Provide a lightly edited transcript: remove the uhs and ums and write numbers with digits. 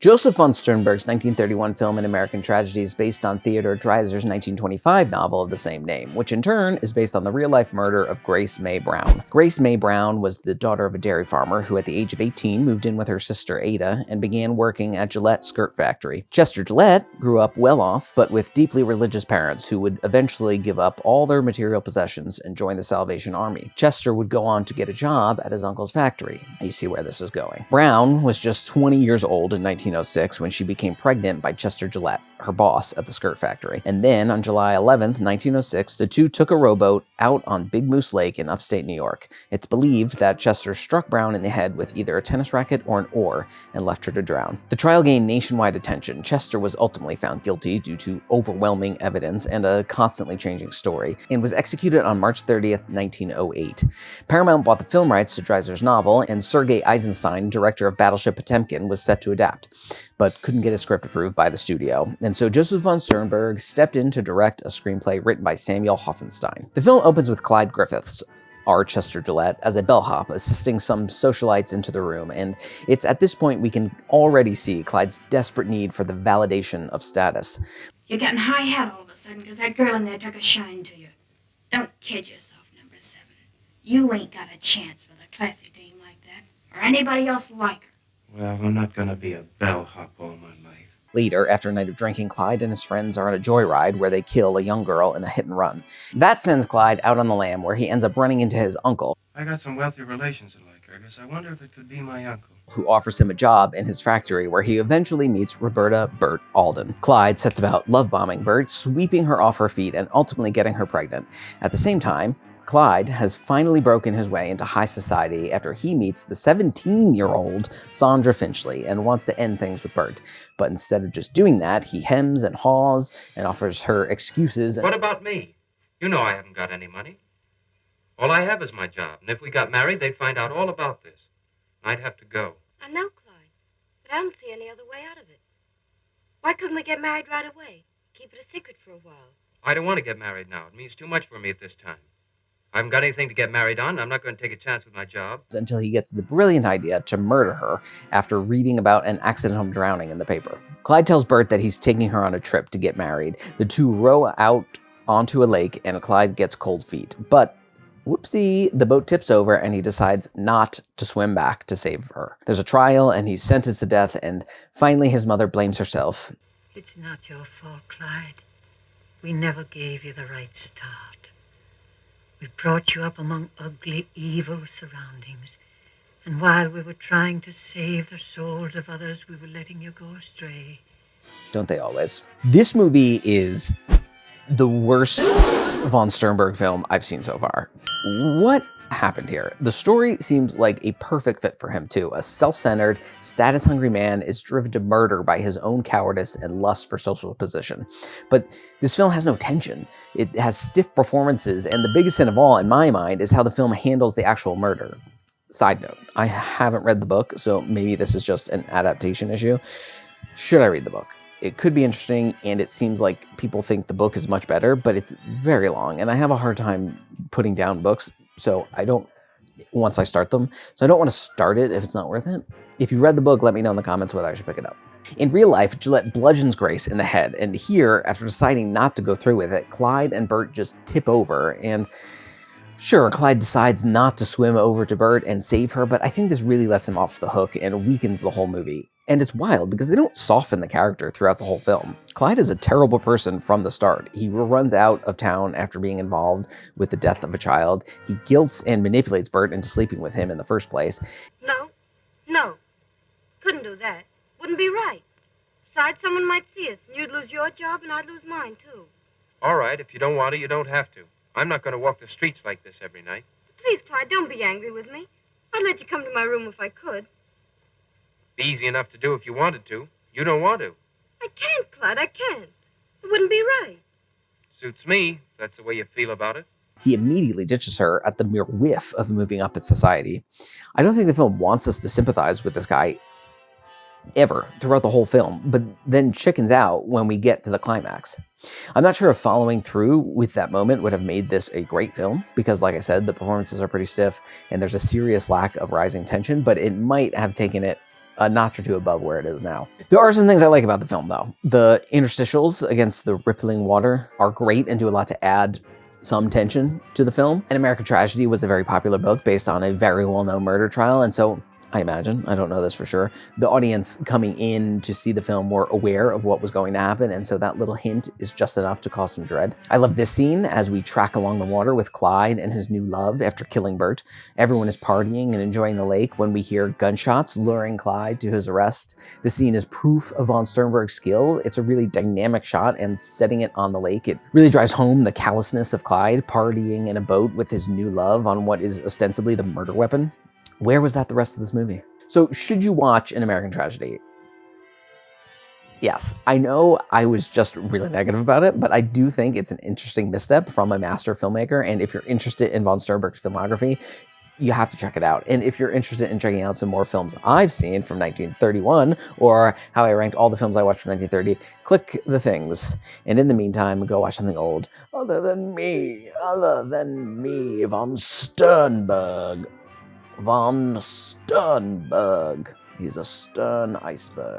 Josef von Sternberg's 1931 film An American Tragedy is based on Theodore Dreiser's 1925 novel of the same name, which in turn is based on the real-life murder of Grace Mae Brown. Grace Mae Brown was the daughter of a dairy farmer who at the age of 18 moved in with her sister Ada and began working at Gillette Skirt Factory. Chester Gillette grew up well off, but with deeply religious parents who would eventually give up all their material possessions and join the Salvation Army. Chester would go on to get a job at his uncle's factory. You see where this is going. Brown was just 20 years old in 1906 when she became pregnant by Chester Gillette, her boss at the skirt factory. And then on July 11th, 1906, the two took a rowboat out on Big Moose Lake in upstate New York. It's believed that Chester struck Brown in the head with either a tennis racket or an oar and left her to drown. The trial gained nationwide attention. Chester was ultimately found guilty due to overwhelming evidence and a constantly changing story, and was executed on March 30th, 1908. Paramount bought the film rights to Dreiser's novel, and Sergei Eisenstein, director of Battleship Potemkin, was set to adapt, but couldn't get his script approved by the studio. And so Josef von Sternberg stepped in to direct a screenplay written by Samuel Hoffenstein. The film opens with Clyde Griffiths, our Chester Gillette, as a bellhop, assisting some socialites into the room, and it's at this point we can already see Clyde's desperate need for the validation of status. You're getting high hat all of a sudden because that girl in there took a shine to you. Don't kid yourself, number 7. You ain't got a chance with a classy dame like that, or anybody else like her. Well, I'm not gonna be a bellhop all my life. Later, after a night of drinking, Clyde and his friends are on a joyride where they kill a young girl in a hit and run. That sends Clyde out on the lam, where he ends up running into his uncle. I got some wealthy relations that like her. I guess I wonder if it could be my uncle. Who offers him a job in his factory, where he eventually meets Roberta Bert Alden. Clyde sets about love bombing Bert, sweeping her off her feet and ultimately getting her pregnant. At the same time, Clyde has finally broken his way into high society after he meets the 17-year-old Sandra Finchley and wants to end things with Bert. But instead of just doing that, he hems and haws and offers her excuses. What about me? You know I haven't got any money. All I have is my job, and if we got married, they'd find out all about this. I'd have to go. I know, Clyde, but I don't see any other way out of it. Why couldn't we get married right away? Keep it a secret for a while. I don't want to get married now. It means too much for me at this time. I haven't got anything to get married on. I'm not going to take a chance with my job. Until he gets the brilliant idea to murder her after reading about an accidental drowning in the paper. Clyde tells Bert that he's taking her on a trip to get married. The two row out onto a lake and Clyde gets cold feet. But whoopsie, the boat tips over and he decides not to swim back to save her. There's a trial and he's sentenced to death, and finally his mother blames herself. It's not your fault, Clyde. We never gave you the right start. We brought you up among ugly, evil surroundings. And while we were trying to save the souls of others, we were letting you go astray. Don't they always? This movie is the worst von Sternberg film I've seen so far. What happened here? The story seems like a perfect fit for him too. A self-centered, status-hungry man is driven to murder by his own cowardice and lust for social position. But this film has no tension. It has stiff performances, and the biggest sin of all, in my mind, is how the film handles the actual murder. Side note, I haven't read the book, so maybe this is just an adaptation issue. Should I read the book? It could be interesting, and it seems like people think the book is much better, but it's very long, and I have a hard time putting down books, so I don't, once I start them, so I don't want to start it if it's not worth it. If you read the book, let me know in the comments whether I should pick it up. In real life, Gillette bludgeons Grace in the head, and here, after deciding not to go through with it, Clyde and Bert just tip over, and sure, Clyde decides not to swim over to Bert and save her, but I think this really lets him off the hook and weakens the whole movie. And it's wild because they don't soften the character throughout the whole film. Clyde is a terrible person from the start. He runs out of town after being involved with the death of a child. He guilts and manipulates Bert into sleeping with him in the first place. No. Couldn't do that. Wouldn't be right. Besides, someone might see us, and you'd lose your job, and I'd lose mine, too. All right, if you don't want to, you don't have to. I'm not going to walk the streets like this every night. Please, Clyde, don't be angry with me. I'd let you come to my room if I could. Be easy enough to do if you wanted to. You don't want to. I can't, Clyde, I can't. It wouldn't be right. Suits me, if that's the way you feel about it. He immediately ditches her at the mere whiff of moving up in society. I don't think the film wants us to sympathize with this guy ever throughout the whole film, but then chickens out when we get to the climax. I'm not sure if following through with that moment would have made this a great film, because like I said, the performances are pretty stiff and there's a serious lack of rising tension, but it might have taken it a notch or two above where it is now. There are some things I like about the film, though. The interstitials against the rippling water are great and do a lot to add some tension to the film. An American Tragedy was a very popular book based on a very well-known murder trial, and so I imagine, I don't know this for sure, the audience coming in to see the film were aware of what was going to happen, and so that little hint is just enough to cause some dread. I love this scene as we track along the water with Clyde and his new love after killing Bert. Everyone is partying and enjoying the lake when we hear gunshots luring Clyde to his arrest. The scene is proof of von Sternberg's skill. It's a really dynamic shot, and setting it on the lake, it really drives home the callousness of Clyde partying in a boat with his new love on what is ostensibly the murder weapon. Where was that the rest of this movie? So should you watch An American Tragedy? Yes, I know I was just really negative about it, but I do think it's an interesting misstep from a master filmmaker, and if you're interested in von Sternberg's filmography, you have to check it out. And if you're interested in checking out some more films I've seen from 1931, or how I ranked all the films I watched from 1930, click the things. And in the meantime, go watch something old. Other than me, von Sternberg. Von Sternberg. He's a stern iceberg.